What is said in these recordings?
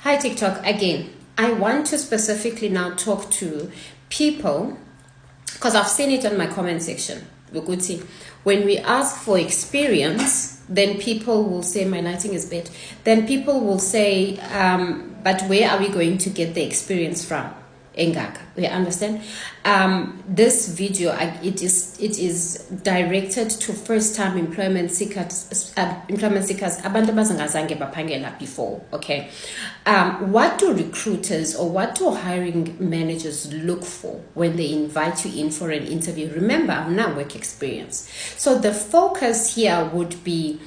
Hi TikTok, again, I want to specifically now talk to people because I've seen it on my comment section. When we ask for experience, then people will say my lighting is bad. Then people will say, but where are we going to get the experience from? Engaka, we understand. This video, it is directed to first-time employment seekers, abantu abazange baphangela before. Okay, what do recruiters or what do hiring managers look for when they invite you in for an interview? Remember, I'm not work experience, so the focus here would be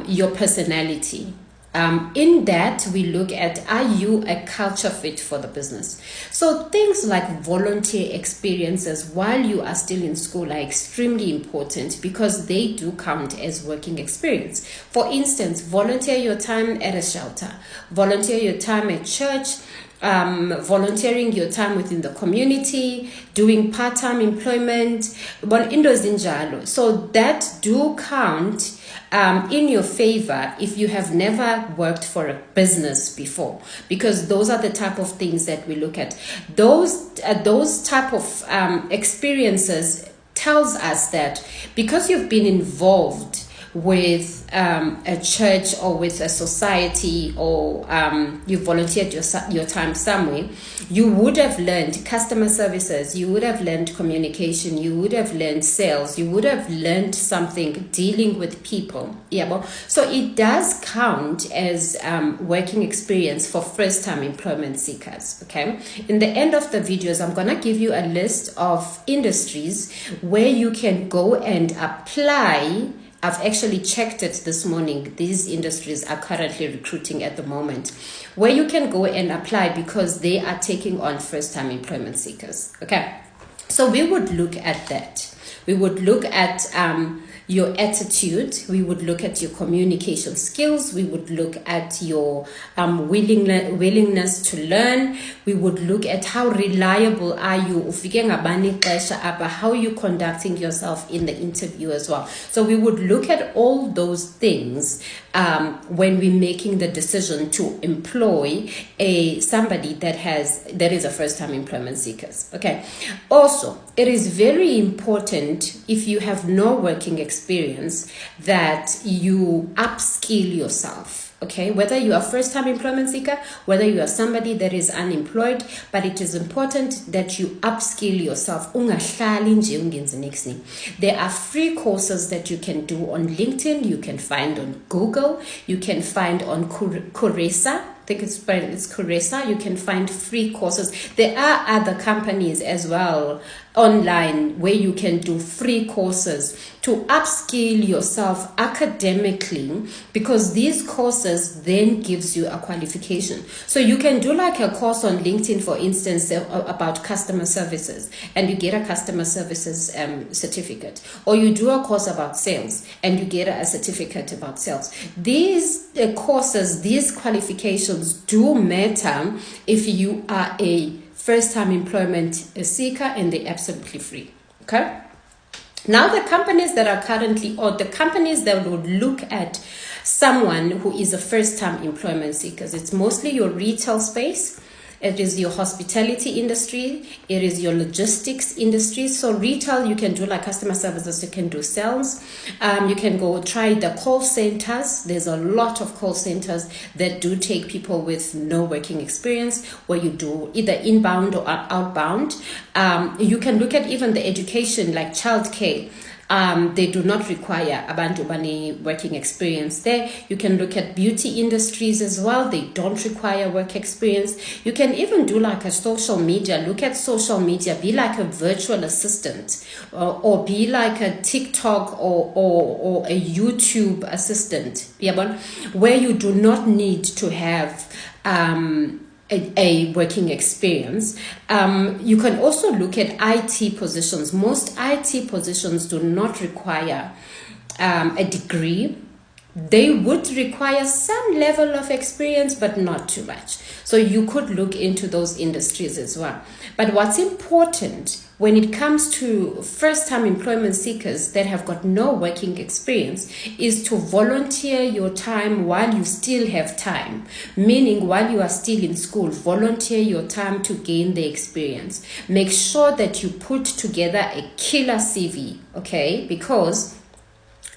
your personality. In that, we look at, are you a culture fit for the business? So things like volunteer experiences while you are still in school are extremely important because they do count as working experience. For instance, volunteer your time at a shelter, volunteer your time at church, volunteering your time within the community, doing part-time employment, but indoors in jalo. So that do count in your favor if you have never worked for a business before, because those are the type of things that we look at. Those type of experiences tells us that because you've been involved with a church or with a society, or you volunteered your time somewhere, you would have learned customer services, you would have learned communication, you would have learned sales, you would have learned something dealing with people. Yeah, so it does count as working experience for first-time employment seekers. Okay, in the end of the videos, I'm gonna give you a list of industries where you can go and apply. I've actually checked it this morning. These industries are currently recruiting at the moment, where you can go and apply because they are taking on first-time employment seekers. Okay, so we would look at that. We would look at your attitude. We would look at your communication skills. We would look at your willingness to learn. We would look at how reliable are you, how you conducting yourself in the interview as well. So we would look at all those things when we're making the decision to employ somebody that is a first-time employment seekers. Okay. Also, it is very important, if you have no working experience, that you upskill yourself. Okay, whether you are first-time employment seeker, whether you are somebody that is unemployed, but it is important that you upskill yourself. There are free courses that you can do on LinkedIn, you can find on Google, you can find on Coursera. I think it's Coursera. You can find free courses. There are other companies as well online where you can do free courses to upskill yourself academically, because these courses then gives you a qualification. So you can do like a course on LinkedIn, for instance, about customer services, and you get a customer services certificate, or you do a course about sales and you get a certificate about sales. These courses, these qualifications do matter if you are a first-time employment seeker, and they're absolutely free. Okay. Now the companies that are currently, or the companies that would look at someone who is a first-time employment seekers, it's mostly your retail space. It is your hospitality industry. It is your logistics industry. So retail, you can do like customer services, you can do sales. You can go try the call centers. There's a lot of call centers that do take people with no working experience, where you do either inbound or outbound. You can look at even the education, like childcare. They do not require abantu bani working experience there. You can look at beauty industries as well. They don't require work experience. You can even do like a social media. Look at social media. Be like a virtual assistant, or be like a TikTok or a YouTube assistant. Where you do not need to have a working experience. You can also look at IT positions. Most IT positions do not require a degree. they would require some level of experience, but not too much. So you could look into those industries as well. But what's important when it comes to first-time employment seekers that have got no working experience is to volunteer your time while you still have time. Meaning, while you are still in school, volunteer your time to gain the experience. Make sure that you put together a killer CV, okay? Because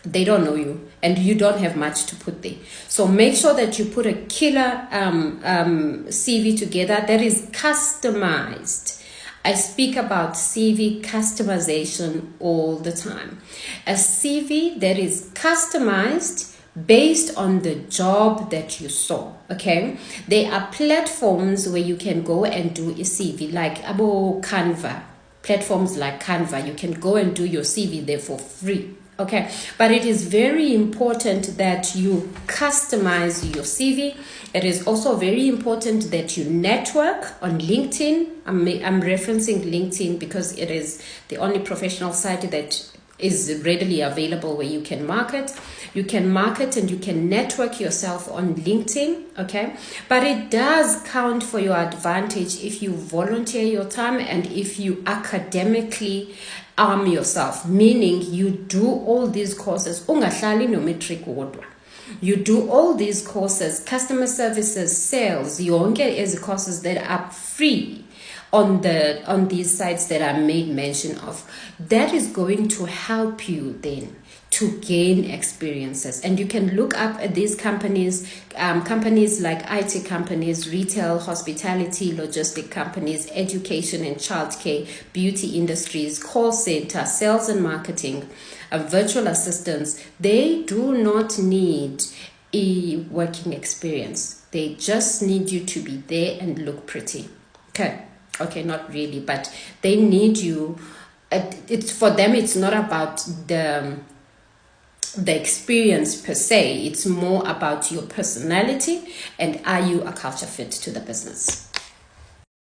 they don't know you and you don't have much to put there. So make sure that you put a killer CV together that is customized. I speak about CV customization all the time. A CV that is customized based on the job that you saw, okay? There are platforms where you can go and do a CV, like Canva. Platforms like Canva, you can go and do your CV there for free. Okay, but it is very important that you customize your CV. It is also very important that you network on LinkedIn. I'm referencing LinkedIn because it is the only professional site that is readily available where you can market. You can market and you can network yourself on LinkedIn, okay? But it does count for your advantage if you volunteer your time and if you academically arm yourself, meaning you do all these courses. You do all these courses, customer services, sales, yonke ezi courses that are free on these sites that I made mention of. That is going to help you then to gain experiences. And you can look up at these companies, companies like IT companies, retail, hospitality, logistic companies, education and childcare, beauty industries, call center, sales and marketing, virtual assistants. They do not need a working experience. They just need you to be there and look pretty. Okay, not really, but they need you. It's for them, it's not about the experience per se. It's more about your personality and are you a culture fit to the business.